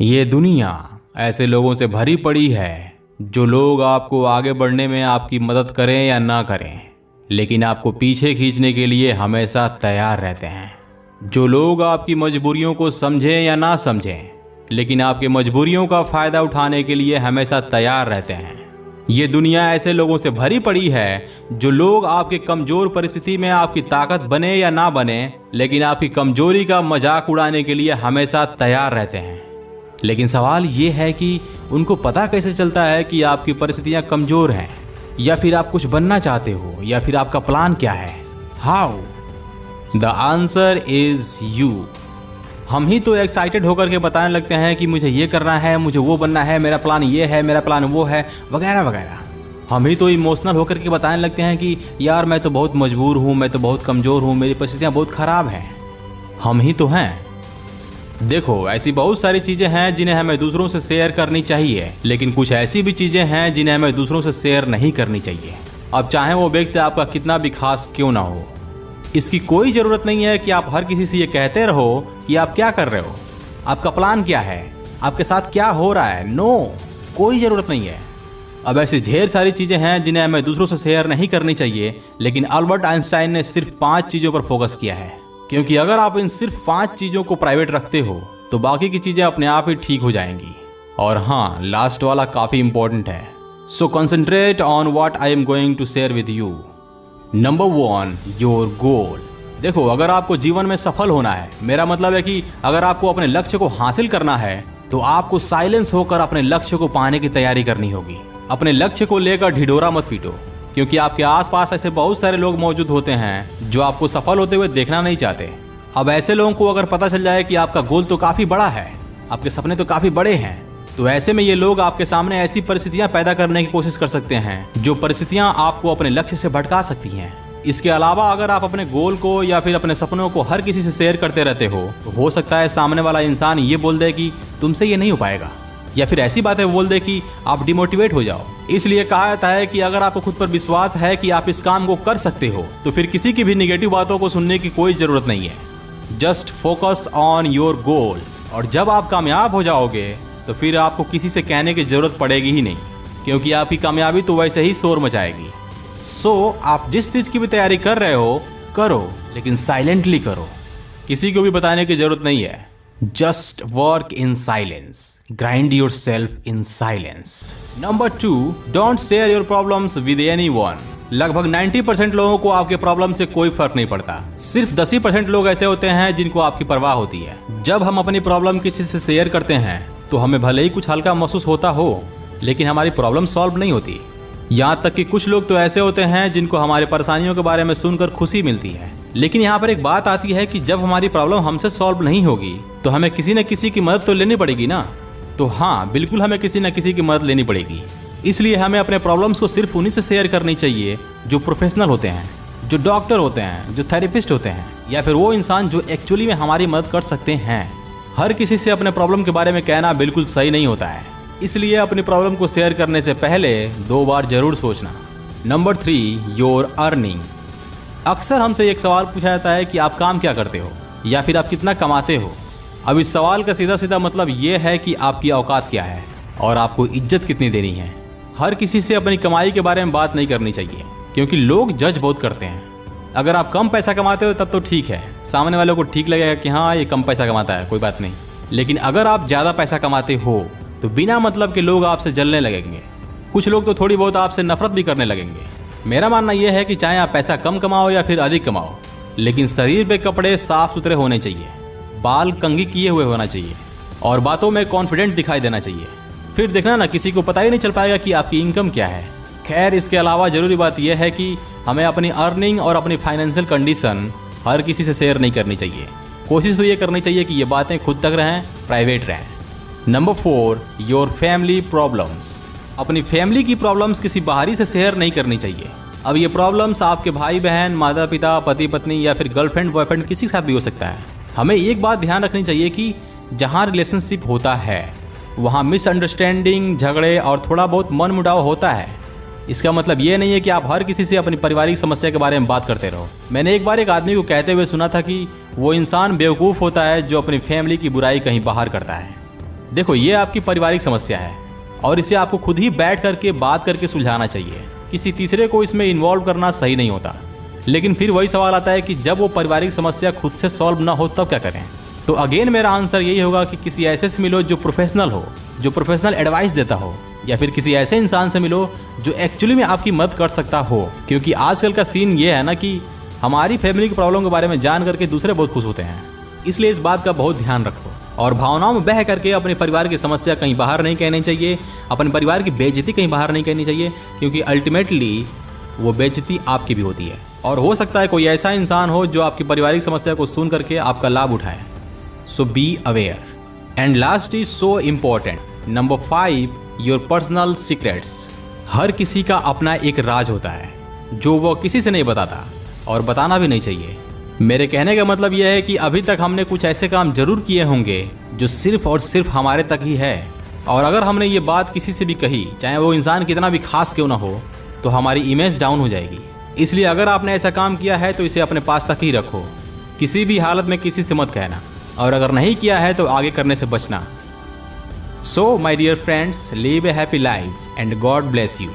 ये दुनिया ऐसे लोगों से भरी पड़ी है जो लोग आपको आगे बढ़ने में आपकी मदद करें या ना करें, लेकिन आपको पीछे खींचने के लिए हमेशा तैयार रहते हैं। जो लोग आपकी मजबूरियों को समझें या ना समझें, लेकिन आपके मजबूरियों का फ़ायदा उठाने के लिए हमेशा तैयार रहते हैं। ये दुनिया ऐसे लोगों से भरी पड़ी है जो लोग आपके कमज़ोर परिस्थिति में आपकी ताकत बने या ना बने, लेकिन आपकी कमज़ोरी का मजाक उड़ाने के लिए हमेशा तैयार रहते हैं। लेकिन सवाल ये है कि उनको पता कैसे चलता है कि आपकी परिस्थितियाँ कमज़ोर हैं, या फिर आप कुछ बनना चाहते हो, या फिर आपका प्लान क्या है? How? The answer is you. हम ही तो एक्साइटेड होकर के बताने लगते हैं कि मुझे ये करना है, मुझे वो बनना है, मेरा प्लान ये है, मेरा प्लान वो है, वगैरह वगैरह। हम ही तो इमोशनल होकर के बताने लगते हैं कि यार मैं तो बहुत मजबूर हूँ, मैं तो बहुत कमज़ोर हूँ, मेरी परिस्थितियाँ बहुत ख़राब हैं। हम ही तो हैं। देखो, ऐसी बहुत सारी चीज़ें हैं जिन्हें हमें दूसरों से शेयर करनी चाहिए, लेकिन कुछ ऐसी भी चीज़ें हैं जिन्हें हमें दूसरों से शेयर नहीं करनी चाहिए। अब चाहे वो व्यक्ति आपका कितना भी खास क्यों ना हो। इसकी कोई ज़रूरत नहीं है कि आप हर किसी से ये कहते रहो कि आप क्या कर रहे हो, आपका प्लान क्या है, आपके साथ क्या हो रहा है। नो, कोई ज़रूरत नहीं है। अब ऐसी ढेर सारी चीज़ें हैं जिन्हें हमें दूसरों से शेयर नहीं करनी चाहिए, लेकिन अल्बर्ट आइंस्टाइन ने सिर्फ 5 चीज़ों पर फोकस किया है, क्योंकि अगर आप इन सिर्फ 5 चीज़ों को प्राइवेट रखते हो तो बाकी की चीज़ें अपने आप ही ठीक हो जाएंगी। और हाँ, लास्ट वाला काफ़ी इंपॉर्टेंट है। So concentrate on what I am going to share with you. Number 1, your goal. देखो, अगर आपको जीवन में सफल होना है, मेरा मतलब है कि अगर आपको अपने लक्ष्य को हासिल करना है, तो आपको साइलेंस होकर अपने लक्ष्य को पाने की तैयारी करनी होगी। अपने लक्ष्य को लेकर ढिढोरा मत पीटो, क्योंकि आपके आसपास ऐसे बहुत सारे लोग मौजूद होते हैं जो आपको सफल होते हुए देखना नहीं चाहते। अब ऐसे लोगों को अगर पता चल जाए कि आपका गोल तो काफ़ी बड़ा है, आपके सपने तो काफ़ी बड़े हैं, तो ऐसे में ये लोग आपके सामने ऐसी परिस्थितियां पैदा करने की कोशिश कर सकते हैं जो परिस्थितियां आपको अपने लक्ष्य से भटका सकती हैं। इसके अलावा अगर आप अपने गोल को या फिर अपने सपनों को हर किसी से शेयर करते रहते हो सकता है सामने वाला इंसान ये बोल दे कि तुमसे ये नहीं हो पाएगा, या फिर ऐसी बातें बोल दे कि आप डिमोटिवेट हो जाओ। इसलिए कहा जाता है कि अगर आपको खुद पर विश्वास है कि आप इस काम को कर सकते हो, तो फिर किसी की भी निगेटिव बातों को सुनने की कोई ज़रूरत नहीं है। Just focus on your goal. और जब आप कामयाब हो जाओगे तो फिर आपको किसी से कहने की ज़रूरत पड़ेगी ही नहीं, क्योंकि आपकी कामयाबी तो वैसे ही शोर मचाएगी। सो आप जिस चीज़ की भी तैयारी कर रहे हो, करो, लेकिन साइलेंटली करो। किसी को भी बताने की ज़रूरत नहीं है। Just work in silence, grind your self in silence. Number 2, don't share your problems with anyone. लगभग 90% लोगों को आपके प्रॉब्लम से कोई फर्क नहीं पड़ता। सिर्फ 10% लोग ऐसे होते हैं जिनको आपकी परवाह होती है। जब हम अपनी प्रॉब्लम किसी से शेयर करते हैं तो हमें भले ही कुछ हल्का महसूस होता हो, लेकिन हमारी प्रॉब्लम सॉल्व नहीं होती। यहाँ तक कि कुछ लोग तो ऐसे होते हैं जिनको हमारी परेशानियों के बारे में सुनकर खुशी मिलती है। लेकिन यहाँ पर एक बात आती है कि जब हमारी प्रॉब्लम हमसे सॉल्व नहीं होगी तो हमें किसी न किसी की मदद तो लेनी पड़ेगी ना। तो हाँ, बिल्कुल हमें किसी न किसी की मदद लेनी पड़ेगी। इसलिए हमें अपने प्रॉब्लम्स को सिर्फ उन्हीं से शेयर करनी चाहिए जो प्रोफेशनल होते हैं, जो डॉक्टर होते हैं, जो थेरेपिस्ट होते हैं, या फिर वो इंसान जो एक्चुअली में हमारी मदद कर सकते हैं। हर किसी से अपने प्रॉब्लम के बारे में कहना बिल्कुल सही नहीं होता है। इसलिए अपनी प्रॉब्लम को शेयर करने से पहले 2 बार जरूर सोचना। Number 3, your earning. अक्सर हमसे एक सवाल पूछा जाता है कि आप काम क्या करते हो, या फिर आप कितना कमाते हो। अब इस सवाल का सीधा सीधा मतलब ये है कि आपकी औकात क्या है और आपको इज्जत कितनी देनी है। हर किसी से अपनी कमाई के बारे में बात नहीं करनी चाहिए, क्योंकि लोग जज बहुत करते हैं। अगर आप कम पैसा कमाते हो तब तो ठीक है, सामने वालों को ठीक लगेगा कि हाँ ये कम पैसा कमाता है, कोई बात नहीं। लेकिन अगर आप ज़्यादा पैसा कमाते हो तो बिना मतलब के लोग आपसे जलने लगेंगे। कुछ लोग तो थोड़ी बहुत आपसे नफरत भी करने लगेंगे। मेरा मानना यह है कि चाहे आप पैसा कम कमाओ या फिर अधिक कमाओ, लेकिन शरीर पे कपड़े साफ सुथरे होने चाहिए, बाल कंघी किए हुए होना चाहिए, और बातों में कॉन्फिडेंट दिखाई देना चाहिए। फिर देखना ना, किसी को पता ही नहीं चल पाएगा कि आपकी इनकम क्या है। खैर, इसके अलावा ज़रूरी बात यह है कि हमें अपनी अर्निंग और अपनी फाइनेंशियल कंडीशन हर किसी से शेयर नहीं करनी चाहिए। कोशिश तो ये करनी चाहिए कि ये बातें खुद तक रहें, प्राइवेट रहें। Number 4, your family problems. अपनी फैमिली की प्रॉब्लम्स किसी बाहरी से शेयर नहीं करनी चाहिए। अब ये प्रॉब्लम्स आपके भाई बहन, माता पिता, पति पत्नी या फिर गर्लफ्रेंड बॉयफ्रेंड किसी के साथ भी हो सकता है। हमें एक बात ध्यान रखनी चाहिए कि जहाँ रिलेशनशिप होता है वहाँ मिसअंडरस्टैंडिंग, झगड़े और थोड़ा बहुत मनमुटाव होता है। इसका मतलब ये नहीं है कि आप हर किसी से अपनी पारिवारिक समस्या के बारे में बात करते रहो। मैंने एक बार एक आदमी को कहते हुए सुना था कि वो इंसान बेवकूफ़ होता है जो अपनी फैमिली की बुराई कहीं बाहर करता है। देखो, ये आपकी पारिवारिक समस्या है और इसे आपको खुद ही बैठ करके बात करके सुलझाना चाहिए। किसी तीसरे को इसमें इन्वॉल्व करना सही नहीं होता। लेकिन फिर वही सवाल आता है कि जब वो पारिवारिक समस्या खुद से सॉल्व ना हो तब क्या करें? तो अगेन मेरा आंसर यही होगा कि किसी ऐसे से मिलो जो प्रोफेशनल हो, जो प्रोफेशनल एडवाइस देता हो, या फिर किसी ऐसे इंसान से मिलो जो एक्चुअली में आपकी मदद कर सकता हो। क्योंकि आजकल का सीन ये है ना कि हमारी फैमिली की प्रॉब्लम के बारे में जान करके दूसरे बहुत खुश होते हैं। इसलिए इस बात का बहुत ध्यान रखो और भावनाओं में बह करके अपने परिवार की समस्या कहीं बाहर नहीं कहनी चाहिए, अपने परिवार की बेइज्जती कहीं बाहर नहीं कहनी चाहिए, क्योंकि अल्टीमेटली वो बेइज्जती आपकी भी होती है। और हो सकता है कोई ऐसा इंसान हो जो आपकी पारिवारिक समस्या को सुन करके आपका लाभ उठाए। So be aware. And last is so important, number 5, your personal secrets. हर किसी का अपना एक राज होता है जो वो किसी से नहीं बताता और बताना भी नहीं चाहिए। मेरे कहने का मतलब यह है कि अभी तक हमने कुछ ऐसे काम जरूर किए होंगे जो सिर्फ और सिर्फ हमारे तक ही है, और अगर हमने ये बात किसी से भी कही, चाहे वो इंसान कितना भी खास क्यों ना हो, तो हमारी इमेज डाउन हो जाएगी। इसलिए अगर आपने ऐसा काम किया है तो इसे अपने पास तक ही रखो, किसी भी हालत में किसी से मत कहना, और अगर नहीं किया है तो आगे करने से बचना। So my dear friends, live a happy life and God bless you.